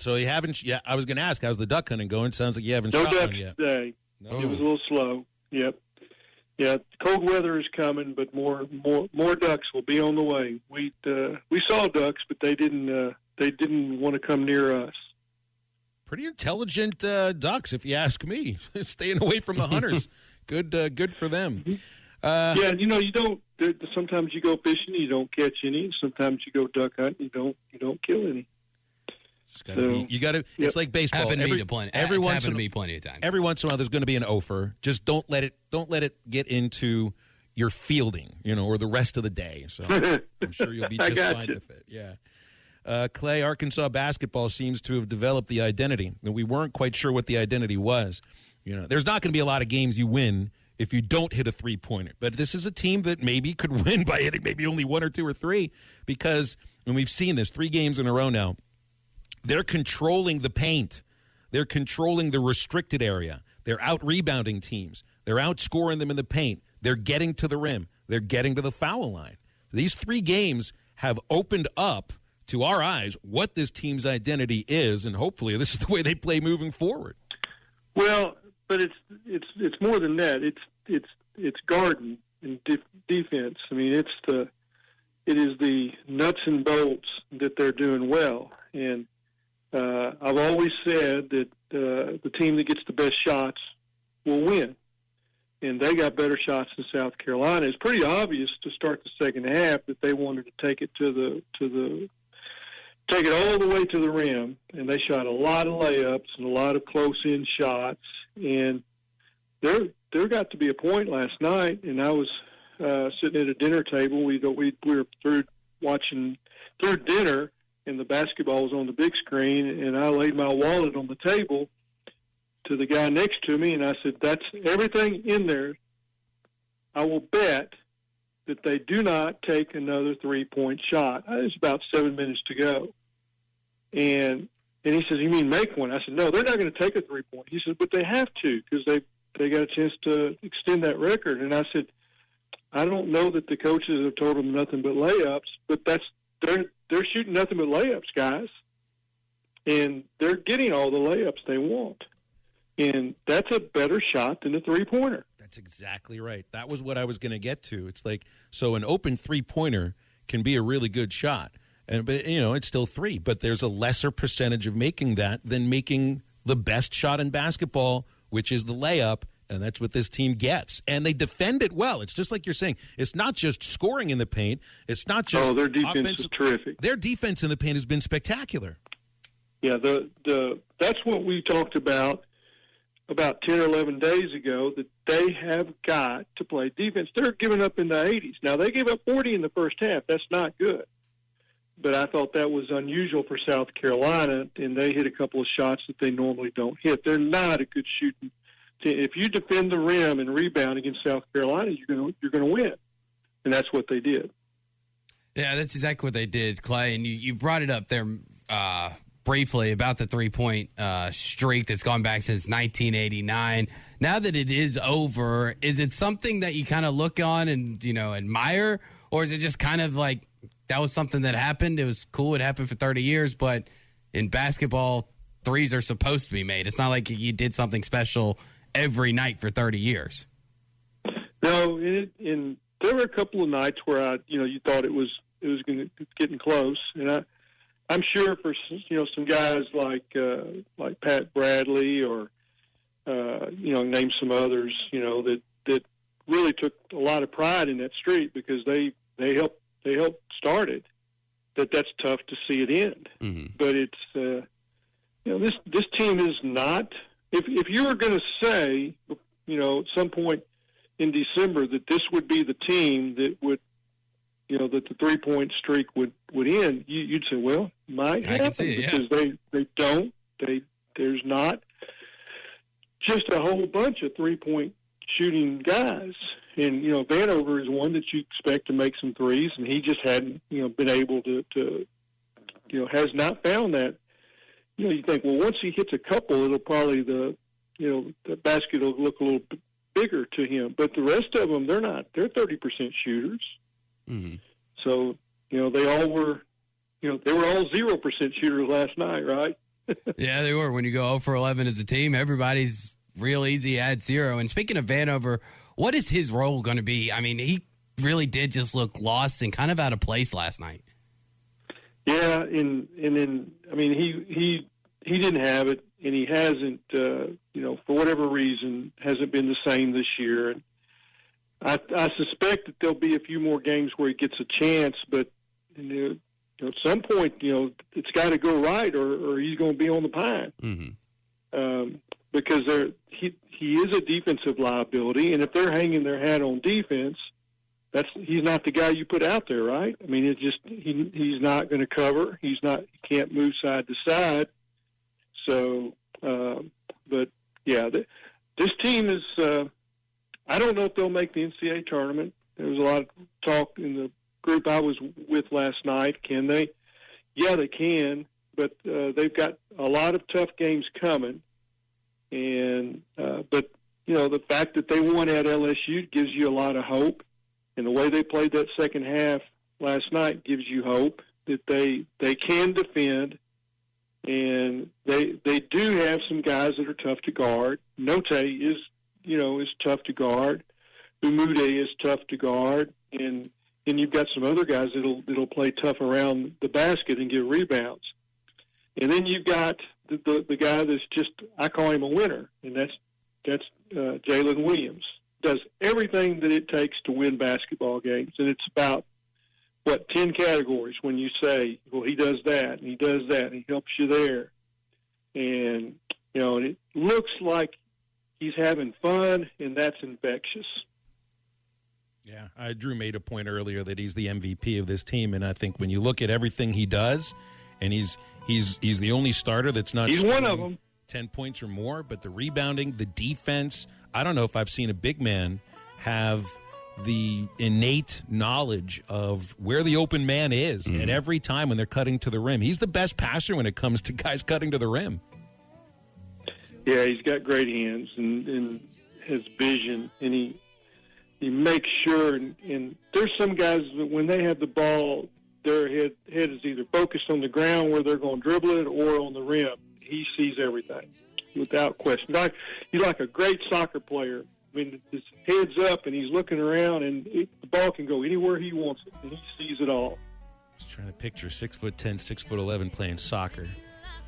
So you haven't. Yeah, I was going to ask, how's the duck hunting going? Sounds like you haven't No shot one ducks yet. today. No. It was a little slow. Yep. Yeah, cold weather is coming, but more ducks will be on the way. We saw ducks, but they didn't want to come near us. Pretty intelligent ducks, if you ask me. Staying away from the hunters. Good for them. Yeah, you don't. Sometimes you go fishing, you don't catch any. Sometimes you go duck hunting, you don't kill any. It's gotta be. It's like baseball. Happened to me plenty of times. Every once in a while, there's going to be an offer. Just don't let it get into your fielding, or the rest of the day. So I'm sure you'll be just fine with it. Yeah. Clay, Arkansas basketball seems to have developed the identity, and we weren't quite sure what the identity was. There's not going to be a lot of games you win if you don't hit a three-pointer. But this is a team that maybe could win by hitting maybe only one or two or three, because when we've seen this 3 games in a row now, they're controlling the paint. They're controlling the restricted area. They're out-rebounding teams. They're outscoring them in the paint. They're getting to the rim. They're getting to the foul line. These 3 games have opened up, to our eyes, what this team's identity is, and hopefully this is the way they play moving forward. Well, but it's more than that. It's guarding and defense. I mean, it is the nuts and bolts that they're doing well. And I've always said that the team that gets the best shots will win. And they got better shots than South Carolina. It's pretty obvious to start the second half that they wanted to take it all the way to the rim, and they shot a lot of layups and a lot of close-in shots. And there got to be a point last night, and I was sitting at a dinner table. We were through dinner, and the basketball was on the big screen, and I laid my wallet on the table to the guy next to me, and I said, "That's everything in there. I will bet that they do not take another 3-point shot." It's about 7 minutes to go. And he says, "You mean make one?" I said, "No, they're not going to take a 3-point." He said, "But they have to, because they got a chance to extend that record." And I said, "I don't know that the coaches have told them nothing but layups, but they're shooting nothing but layups, guys. And they're getting all the layups they want. And that's a better shot than a 3-pointer." That's exactly right. That was what I was going to get to. It's like, so an open 3-pointer can be a really good shot. But it's still 3, but there's a lesser percentage of making that than making the best shot in basketball, which is the layup, and that's what this team gets. And they defend it well. It's just like you're saying. It's not just scoring in the paint. It's not just their defense is terrific. Their defense in the paint has been spectacular. Yeah, that's what we talked about 10 or 11 days ago, that they have got to play defense. They're giving up in the 80s. Now, they gave up 40 in the first half. That's not good. But I thought that was unusual for South Carolina, and they hit a couple of shots that they normally don't hit. They're not a good shooting team. If you defend the rim and rebound against South Carolina, you're going to win, and that's what they did. Yeah, that's exactly what they did, Clay. And you brought it up there briefly about the 3-point streak that's gone back since 1989. Now that it is over, is it something that you kind of look on and admire, or is it just kind of like, that was something that happened? It was cool. It happened for 30 years, but in basketball, threes are supposed to be made. It's not like you did something special every night for 30 years. No, and there were a couple of nights where you thought it was getting close, and I'm sure for some guys like Pat Bradley or name some others that really took a lot of pride in that streak, because they helped start it. That's tough to see it end. Mm-hmm. But it's this team is not. If you were going to say at some point in December that this would be the team that would that the 3-point streak would end, you'd say, well, might happen. I can see it, because there's not just a whole bunch of 3-point shooting guys. And, Vanover is one that you expect to make some threes, and he just hadn't, been able to has not found that. You think, well, once he hits a couple, it'll probably the basket will look a little bit bigger to him. But the rest of them, they're not. They're 30% shooters. Mm-hmm. So, they all were, they were all 0% shooters last night, right? Yeah, they were. When you go 0 for 11 as a team, everybody's real easy at 0. And speaking of Vanover, what is his role going to be? I mean, he really did just look lost and kind of out of place last night. Yeah, and then I mean he didn't have it, and he hasn't for whatever reason hasn't been the same this year. And I suspect that there'll be a few more games where he gets a chance, but at some point it's got to go right, or he's going to be on the pine. Mm-hmm. Because he is a defensive liability, and if they're hanging their hat on defense, he's not the guy you put out there, right? I mean, it's just he's not going to cover. He can't move side to side. So, but yeah, this team is. I don't know if they'll make the NCAA tournament. There was a lot of talk in the group I was with last night. Can they? Yeah, they can, but they've got a lot of tough games coming. And but the fact that they won at LSU gives you a lot of hope, and the way they played that second half last night gives you hope that they can defend, and they do have some guys that are tough to guard. Note is tough to guard. Umude is tough to guard, and you've got some other guys that'll play tough around the basket and get rebounds. And then you've got the guy that's just, I call him a winner, and that's Jalen Williams. Does everything that it takes to win basketball games, and it's about 10 categories when you say, well, he does that, and he does that, and he helps you there, and and it looks like he's having fun, and that's infectious. Yeah, Drew made a point earlier that he's the MVP of this team, and I think when you look at everything he does, and he's the only starter that's not. He's one of them. 10 points or more, but the rebounding, the defense. I don't know if I've seen a big man have the innate knowledge of where the open man is at every time when they're cutting to the rim. He's the best passer when it comes to guys cutting to the rim. Yeah, he's got great hands and his vision, and he makes sure. And there's some guys that when they have the ball, their head is either focused on the ground where they're going to dribble it or on the rim. He sees everything without question. He's like a great soccer player. I mean, his head's up and he's looking around, and the ball can go anywhere he wants it, and he sees it all. I was trying to picture 6'10", 6'11" playing soccer.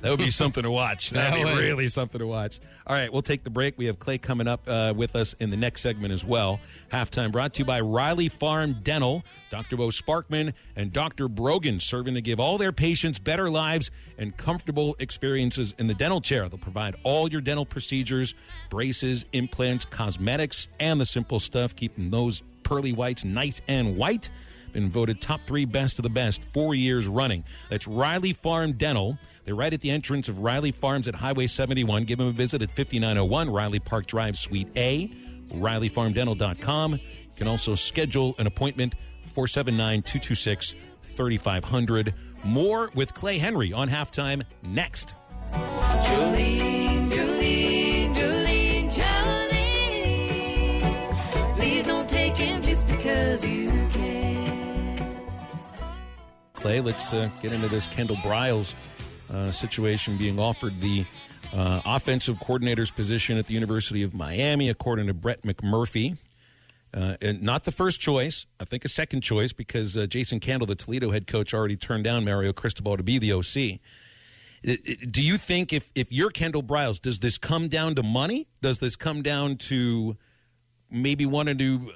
That would be something to watch. That would be really something to watch. All right, we'll take the break. We have Clay coming up with us in the next segment as well. Halftime brought to you by Riley Farm Dental, Dr. Bo Sparkman, and Dr. Brogan, serving to give all their patients better lives and comfortable experiences in the dental chair. They'll provide all your dental procedures, braces, implants, cosmetics, and the simple stuff, keeping those pearly whites nice and white. Been voted top 3 best of the best 4 years running. That's Riley Farm Dental. They're right at the entrance of Riley Farms at Highway 71. Give them a visit at 5901 Riley Park Drive, Suite A, RileyFarmDental.com. You can also schedule an appointment, 479-226-3500. More with Clay Henry on Halftime next. Jolene, please don't take him just because you can. Clay, let's get into this Kendall Briles situation, being offered the offensive coordinator's position at the University of Miami, according to Brett McMurphy. And not the first choice, I think a second choice, because Jason Kendall, the Toledo head coach, already turned down Mario Cristobal to be the OC. Do you think if you're Kendall Briles, does this come down to money? Does this come down to maybe wanting to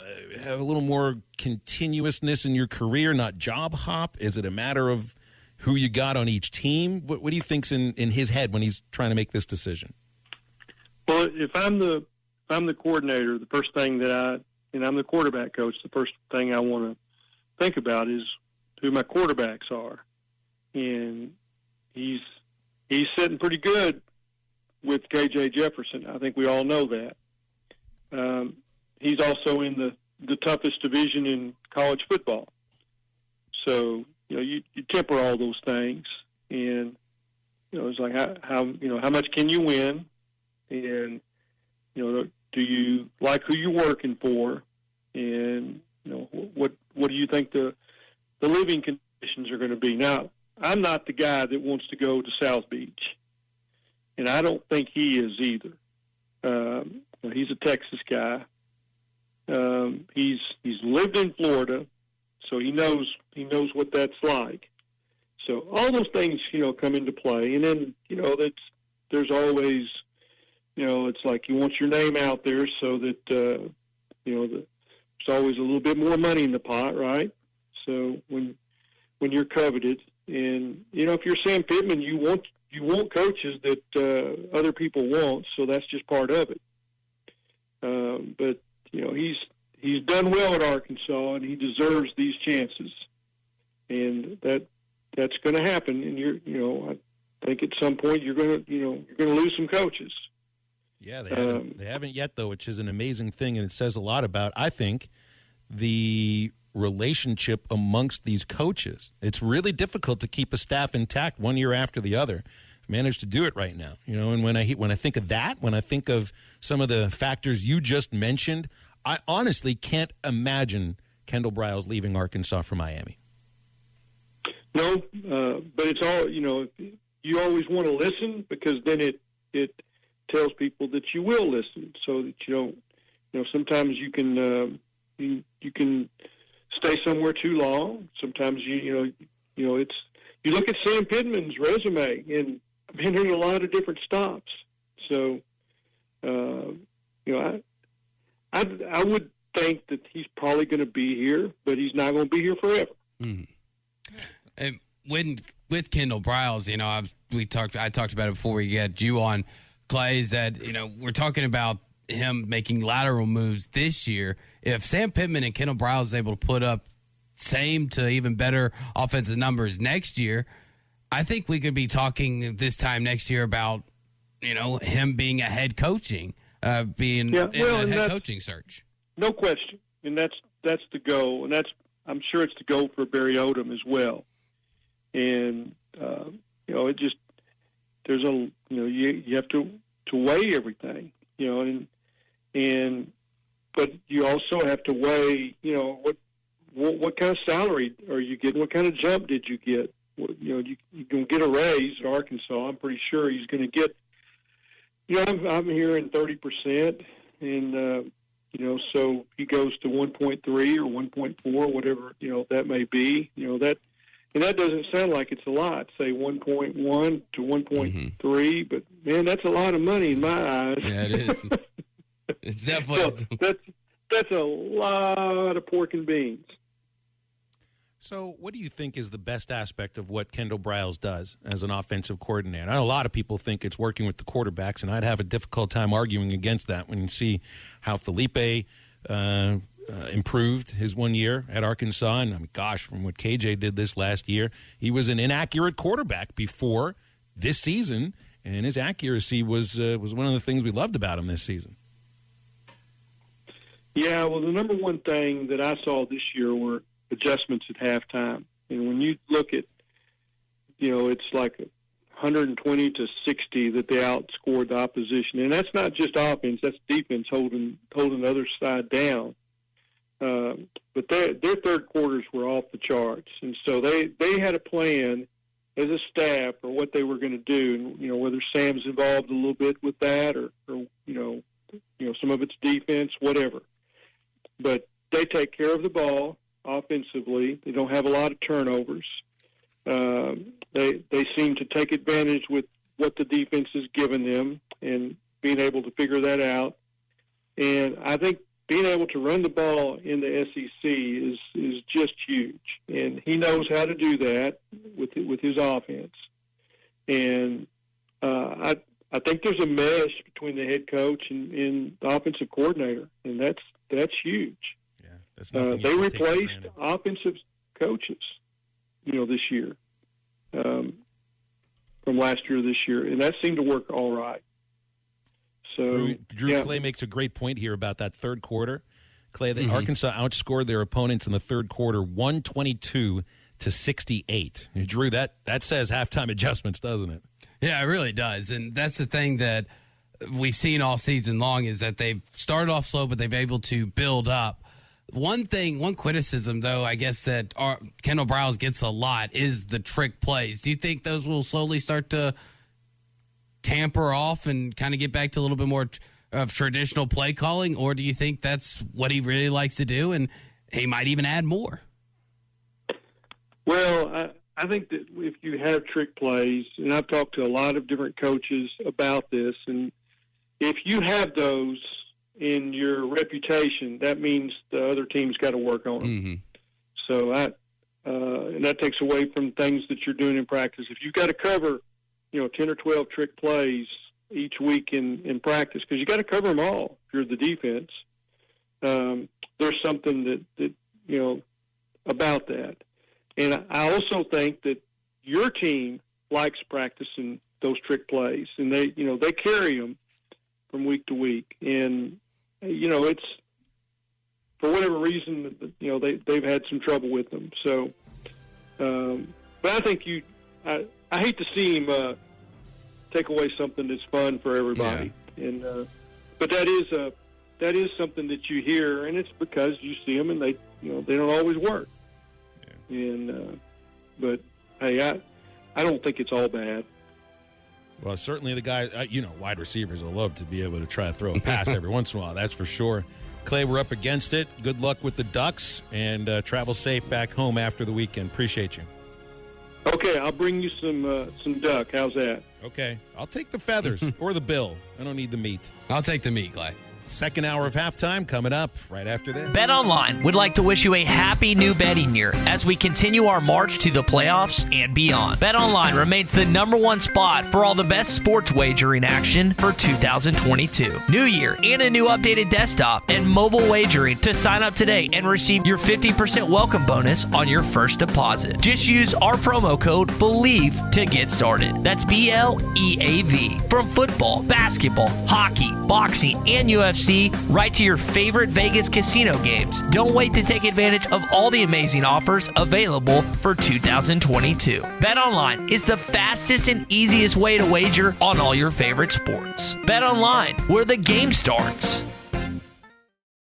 have a little more continuousness in your career, not job hop? Is it a matter of who you got on each team? What do you think's in his head when he's trying to make this decision? Well, if I'm the coordinator, the first thing and I'm the quarterback coach, the first thing I want to think about is who my quarterbacks are. And he's sitting pretty good with K.J. Jefferson. I think we all know that. He's also in the toughest division in college football. So, you temper all those things. And, it's like how much can you win? And, do you like who you're working for? And, what do you think the living conditions are going to be? Now, I'm not the guy that wants to go to South Beach. and I don't think he is either. He's a Texas guy. He's lived in Florida, so he knows what that's like. So all those things, come into play. And then, there's always, it's like you want your name out there so that, there's always a little bit more money in the pot, right? So when you're coveted, and, if you're Sam Pittman, you want coaches that other people want, so that's just part of it. But, he's done well at Arkansas, and he deserves these chances. And that's going to happen. And I think at some point you're going to lose some coaches. Yeah, they haven't yet, though, which is an amazing thing, and it says a lot about, I think, the relationship amongst these coaches. It's really difficult to keep a staff intact one year after the other. I've managed to do it right now, and when I think of that, when I think of some of the factors you just mentioned, I honestly can't imagine Kendall Briles leaving Arkansas for Miami. No, but it's all, you always want to listen, because then it tells people that you will listen, so that you don't, sometimes you can you can stay somewhere too long. Sometimes you look at Sam Pittman's resume, and there's a lot of different stops. So I would think that he's probably going to be here, but he's not going to be here forever. Mm. And with Kendall Briles, I talked about it before we get you on, Clay, is that, we're talking about him making lateral moves this year. If Sam Pittman and Kendall Briles is able to put up same to even better offensive numbers next year, I think we could be talking this time next year about, him being a head coaching, being in a head coaching search. No question. And that's the goal. And I'm sure it's the goal for Barry Odom as well. And, it just, there's you have to weigh everything, but you also have to weigh, what kind of salary are you getting? What kind of jump did you get? You're going to get a raise at Arkansas. I'm pretty sure he's going to get, I'm hearing 30%, and, so he goes to 1.3 or 1.4, whatever, that may be, and that doesn't sound like it's a lot, say 1.1 to 1.3, but man, that's a lot of money in my eyes. Yeah, it is. It's definitely that's a lot of pork and beans. So what do you think is the best aspect of what Kendall Briles does as an offensive coordinator? I know a lot of people think it's working with the quarterbacks, and I'd have a difficult time arguing against that when you see how Felipe improved his 1 year at Arkansas. And, from what KJ did this last year, he was an inaccurate quarterback before this season, and his accuracy was one of the things we loved about him this season. Yeah, well, the number one thing that I saw this year were adjustments at halftime. And when you look at, it's like 120 to 60 that they outscored the opposition. And that's not just offense, that's defense holding the other side down. But their third quarters were off the charts. And so they had a plan as a staff for what they were going to do. And, whether Sam's involved a little bit with that or some of it's defense, whatever. But they take care of the ball offensively. They don't have a lot of turnovers. They seem to take advantage with what the defense has given them and being able to figure that out. And I think being able to run the ball in the SEC is just huge. And he knows how to do that with his offense. And I think there's a mesh between the head coach and the offensive coordinator, and that's huge. Yeah, that's they replaced offensive coaches, this year, from last year to this year, and that seemed to work all right. So Drew Clay makes a great point here about that third quarter. Clay, Arkansas outscored their opponents in the third quarter 122 to 68. Drew, that says halftime adjustments, doesn't it? Yeah, it really does. And that's the thing that we've seen all season long is that they've started off slow, but they've been able to build up. One criticism, though, I guess that Kendall Briles gets a lot is the trick plays. Do you think those will slowly start to tamper off and kind of get back to a little bit more of traditional play calling? Or do you think that's what he really likes to do and he might even add more? Well, I think that if you have trick plays, and I've talked to a lot of different coaches about this, and if you have those in your reputation, that means the other team's got to work on them. Mm-hmm. So and that takes away from things that you're doing in practice. If you've got to cover, 10 or 12 trick plays each week in practice, because you got to cover them all if you're the defense, there's something that about that. And I also think that your team likes practicing those trick plays, and they carry them from week to week. And it's for whatever reason, they've had some trouble with them. So, but I think I hate to see him take away something that's fun for everybody. Yeah. And but that is something that you hear, and it's because you see them and they don't always work. And but hey, I don't think it's all bad. Well, certainly the guys, wide receivers will love to be able to try to throw a pass every once in a while. That's for sure. Clay, we're up against it. Good luck with the Ducks, and travel safe back home after the weekend. Appreciate you. Okay, I'll bring you some duck. How's that? Okay, I'll take the feathers or the bill. I don't need the meat. I'll take the meat, Clay. Second hour of halftime coming up right after this. BetOnline would like to wish you a happy new betting year as we continue our march to the playoffs and beyond. BetOnline remains the #1 spot for all the best sports wagering action for 2022. New year and a new updated desktop and mobile wagering to sign up today and receive your 50% welcome bonus on your first deposit. Just use our promo code BELIEVE to get started. That's BLEAV. From football, basketball, hockey, boxing, and UFC, right to your favorite Vegas casino games. Don't wait to take advantage of all the amazing offers available for 2022. BetOnline is the fastest and easiest way to wager on all your favorite sports. BetOnline, where the game starts.